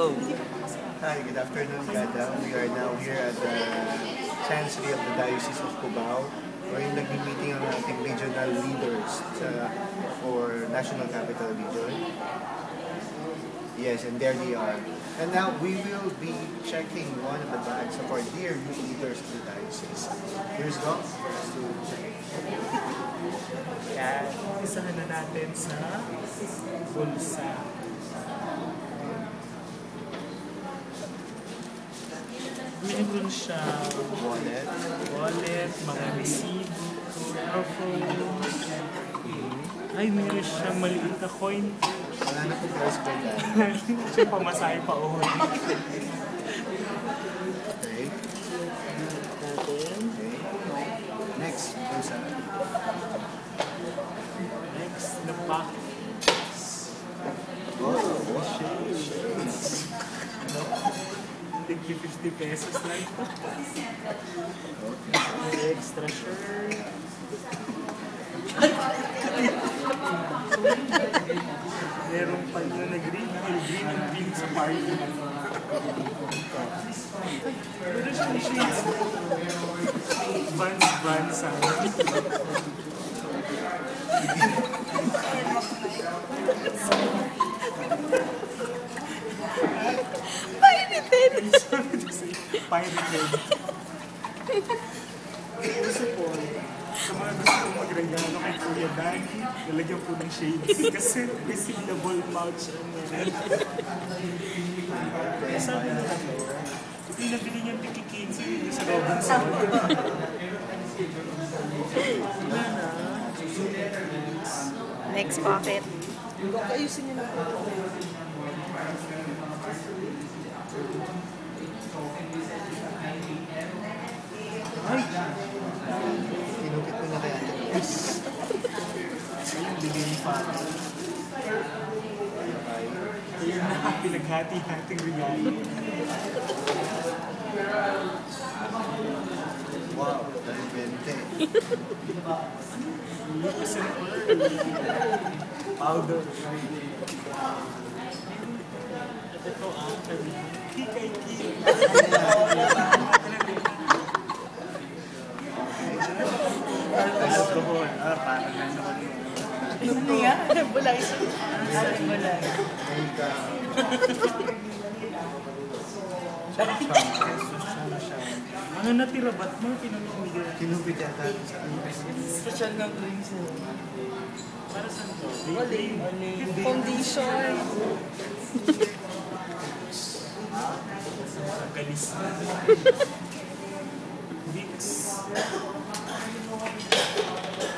Go. Hi, good afternoon, Kada. We are now here at the Chancery of the Diocese of Cubao, wherein nag-meeting ang ating regional leaders for National Capital Region. Yes, and there they are. And now we will be checking one of the bags of our dear new leaders of the diocese. Here's Doc for us to check. Yan. Isahan na natin sa bulsa. Meron siya wallet, mga receipt, cellphone. Ay, meron siyang maliit na coin. Wala na po guys ko yan. Siya pamasahe pa uwi. Okay. Natin. Okay. Next, bulsa. Next, na pocket. Oh, Shades. Tigli 50 pesos lang ito. May extra shirt. Meron pa yun na green sa party. Meron siyang shades. Vans Pirated! Pirated. Uso po, sa mga gusto kong magregalo kay Kuya Danny, lalagyan po ng shades kasi resealable pouch ang meron. Kaya sabi nila, ito yung nabili niyang tiki 15 yung sa Robinson. Wala na. Next pocket. Ayusin niyo na po. Ay! Kinukit mo na kaya ito. Yes. Ayun, bigay ni Father. Ayun na, pinaghati-hating regalo. Wow, talibente. Lipas and powder. At ito ang sabi, kikay-ki. Alcohol. Parang lang naman yun. Ano yan? Bulay siya. Bulay. Ano natira ba't mo? Pinamigay. Kinukit yata sa ano. Special ng drinks yun. Para saan to? Foundation. Galis. Vicks.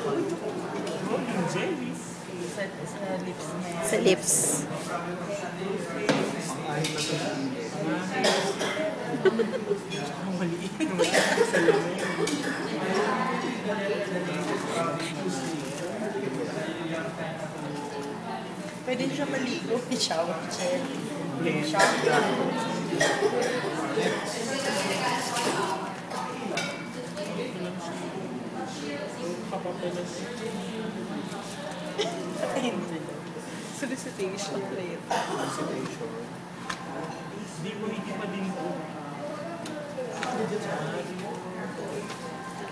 Oh, yung jelly. Sa lips na yan. Sa lips. Ay, ito sa Ang maliit. Sa lamin. Pwede siya maligo. Shower chair. Blend. Papapelas. Solicitation plate. Solicitation. Hindi pa din po.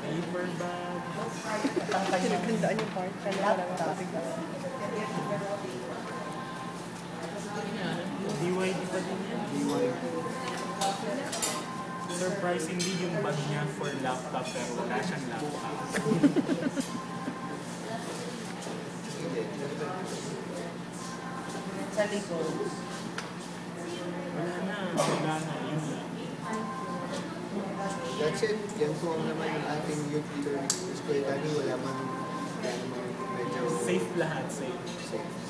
Paper bag. Pinaghandaan yung part. Laptop. DYD pa din yan. Surprisingly, yung bag niya for laptop pero wala siyang laptop. Sa likod. Wala na. Yun lang. That's it. Yan po ang naman yung ating youth leader. Kuya Danny, wala man medyo Safe lahat, safe. safe.